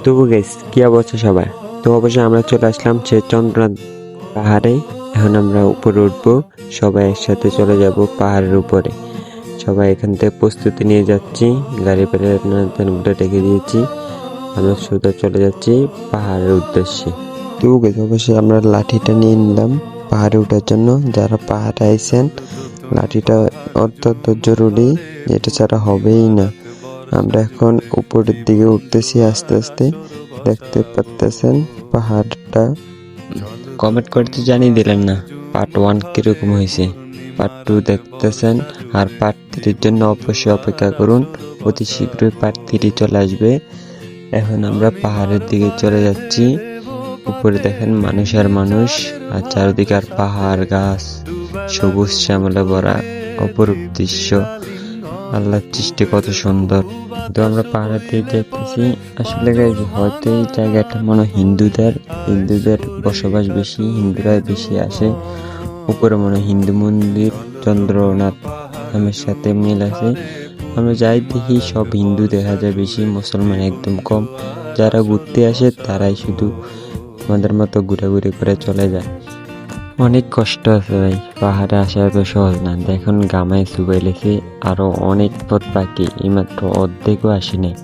তো গাইস কি অবস্থা সবার? তো অবশ্যই আমরা চলে আসলাম সে চন্দ্রনাথ পাহাড়ে। এখন আমরা উপরে উঠবো, সবাই একসাথে চলে যাব পাহাড়ের উপরে। সবাই এখান থেকে প্রস্তুতি নিয়ে যাচ্ছি, গাড়ি পেড়ে রেখে দিয়েছি। আমরা সোজা চলে যাচ্ছি পাহাড়ের উদ্দেশ্যে। তো গাইস অবশ্যই আমরা লাঠিটা নিয়ে নিলাম পাহাড়ে ওঠার জন্য। যারা পাহাড়ে আইছেন লাঠিটা অত্যন্ত জরুরি, এটা ছাড়া হবেই না। আমরা এখন উপরের দিকে উঠতেছি আস্তে আস্তে। দেখতে পাচ্তেছেন পাহাড়টা। কমেন্ট করতে জানিয়ে দিলেন না পার্ট 1 কিরকম হয়েছে, পার্ট 2 দেখতেছেন। আর পার্ট 3 জন্য অবশ্যই অপেক্ষা করুন, অতি শীঘ্রই পার্ট 3 চলে আসবে। এখন আমরা পাহাড়ের দিকে চলে যাচ্ছি। উপরে দেখেন মানুষ আর মানুষ, আর চারিদিকে আর পাহাড়, গাছ, সবুজ শ্যামলে ভরা অপরূপ দৃশ্য। আল্লাহর সৃষ্টি কত সুন্দর। তো আমরা পাহাড়ের দিকে দেখতেছি। আসলে হয়তো এই জায়গাটা মনে হয় হিন্দুদের বসবাস বেশি, হিন্দুরা বেশি আসে। উপরে মনে হয় হিন্দু মন্দির, চন্দ্রনাথ ধামের সাথে মিল আছে। আমরা যাই দেখি সব হিন্দু দেখা যায় বেশি, মুসলমান একদম কম। যারা ঘুরতে আসে তারাই শুধু আমাদের মতো ঘুরাঘুরি করে চলে যায়। অনেক কষ্ট আছে ভাই, পাহাড়ে আসা এত সহজ না। দেখুন গামায় চুবাই লেখে, আরো অনেক পথ বাকি, এইমাত্র অর্ধেকও আসি নাই।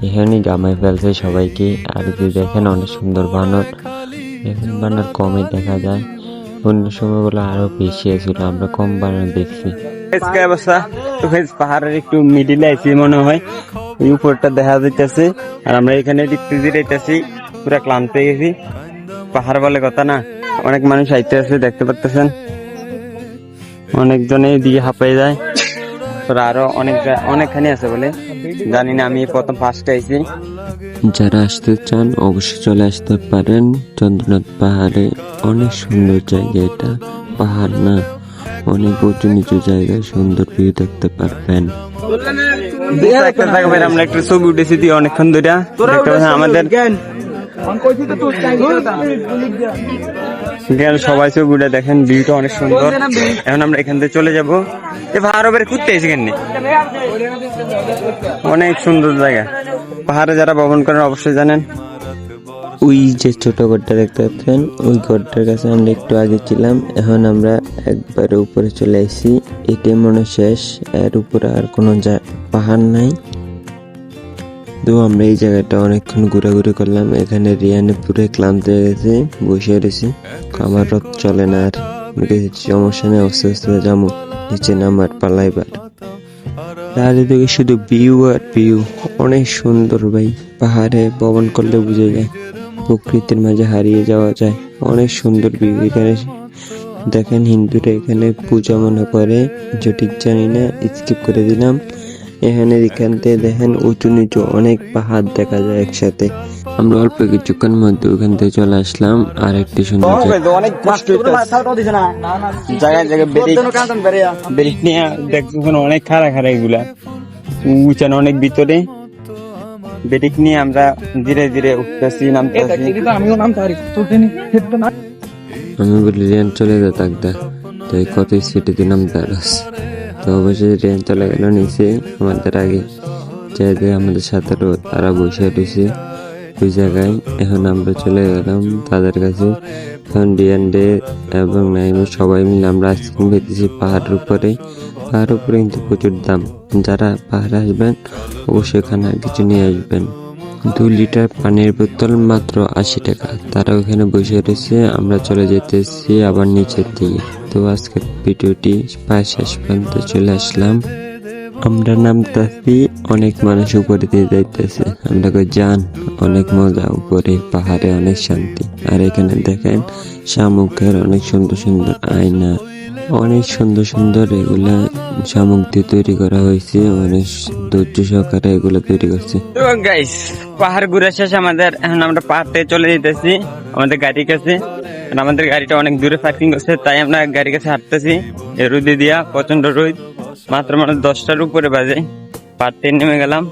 এখানেই গামায় ফেলছে সবাইকে। আর যে দেখেন অনেক সুন্দর বানর, এখন বানর কমই দেখা যায়, অন্য সময় বলে আরো বেশি আছিল, আমরা কম বানর দেখছি। অবস্থা তো পাহাড়ের একটু মিডিলে আইছি মনে হয়, এই উপরটা দেখা যাইতেছে। আর আমরা এখানে দেখতে যাইতেছি, পুরা ক্লান্ত হয়ে গেছি। পাহাড় বলে কথা না, অনেক মানুষ আইতে আছে, দেখতে পাচ্ছেন অনেকজনে দিকে হাঁপাই যায়। আরো অনেকখানি আছে বলে জানি না, আমি প্রথম ফার্স্টে আইছি। যারা আসতে চান অবশ্যই চলে আসতে পারেন চন্দ্রনাথ পাহাড়ে। অনেক সুন্দর জায়গা এটা, পাহাড় না, অনেক উঁচু নিচু জায়গায় সুন্দর ভিউ দেখতে পারবেন। আমরা একটু ছবি উঠেছি দিয়ে অনেকক্ষণ ধরে আমাদের সবাই ছবি উঠে দেখেন, ভিউটা অনেক সুন্দর। এখন আমরা এখান থেকে চলে যাবো। পাহাড় উপরে ঘুরতে এসে কেন, অনেক সুন্দর জায়গা। পাহাড়ে যারা ভ্রমণ করেন অবশ্যই জানেন। ওই যে ছোট ঘরটা দেখতে পাচ্ছেন, ওই ঘরটার কাছে আমরা একটু আগে ছিলাম। এখন আমরা একবারে উপরে চলে আসি, এটাই মনে শেষ, এর উপরে আর কোনো পাহাড় নাই। তো আমরা এই জায়গাটা অনেকক্ষণ ঘোরাঘুরি করলাম। এখানে রিয়ানে পুরো ক্লান্ত হয়ে গেছে, বসে রয়েছি। আমার রথ চলে না আর, সমস্যা নেই, আস্তে আস্তে যাবো, নিচে নামার পালাইবার। চারিদিকে শুধু ভিউ আর ভিউ, অনেক সুন্দর ভাই। পাহাড়ে ভ্রমণ করলে বুঝে যায়, প্রকৃতির মাঝে হারিয়ে যাওয়া যায়। অনেক সুন্দর ভিউ। এখানে দেখেন হিন্দুরা এখানে পূজা মনে করে, সঠিক জানি না, স্কিপ করে দিলাম। এখান থেকে দেখেন উঁচু নিচু অনেক পাহাড় দেখা যায় একসাথে। আমরা অল্প কিছুক্ষণ মধ্যে ওখান থেকে চলে আসলাম আর একটি সুন্দর অনেক কষ্ট দেখছেন, অনেক খাড়া খাড়া এগুলা উঁচান অনেক ভিতরে। বেরিক নিয়ে আমরা ধীরে ধীরে উঠতেছি, নামতেছি। আমি বলি রিয়ান চলে যা তাকদা, তাই কত সিটি দিলাম তার। তো অবশ্যই ট্রেন চলে গেল নিচে আমাদের আগে, যে আমাদের সাথে তারা বসে রয়েছে ওই জায়গায়। এখন আমরা চলে গেলাম তাদের কাছে। এখন ডিএনডে এবং নাইম সবাই মিলে আমরা আইসক্রিম খেতেছি পাহাড়ের উপরে। পাহাড়ের উপরে কিন্তু প্রচুর দাম, যারা পাহাড়ে আসবেন অবশ্যই এখানে কিছু নিয়ে আসবেন। 2 লিটার পানির বোতল মাত্র 80 টাকা। তারা ওখানে বসে রয়েছে, আমরা চলে যেতেছি আবার নিচের দিকে। তো আজকের ভিডিওটি প্রায় শেষ পর্যন্ত চলে আসলাম। আমরা নামতেছি, অনেক মানুষ উপরে দিয়ে যাইতেছে। আমরা যান, অনেক মজা, উপরে পাহাড়ে অনেক শান্তি। আর এখানে দেখেন শামুকের অনেক সুন্দর সুন্দর আয়না, অনেক সুন্দর সুন্দর এগুলা শামুক দিয়ে তৈরি করা হয়েছে। অনেক ধৈর্য সহকারে এগুলো তৈরি করছে। গাইস পাহাড় ঘুরে শেষ আমাদের, এখন আমরা পাহাড় থেকে চলে যেতেছি আমাদের গাড়ির কাছে। আমাদের গাড়িটা অনেক দূরে পার্কিং করছে, তাই আমরা গাড়ির কাছে হাঁটতেছি। রোদে দিয়া প্রচন্ড রোদ, মাত্র 10টার উপরে বাজে। পাহাড় থেকে নেমে গেলাম।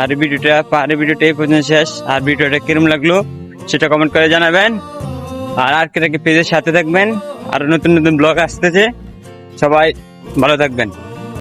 আর পাহাড়ের ভিডিওটা এই পর্যন্ত শেষ। আর ভিডিওটা কিরম লাগলো সেটা কমেন্ট করে জানাবেন। আর পেজের সাথে থাকবেন, আরো নতুন নতুন ব্লগ আসতেছে। সবাই ভালো থাকবেন।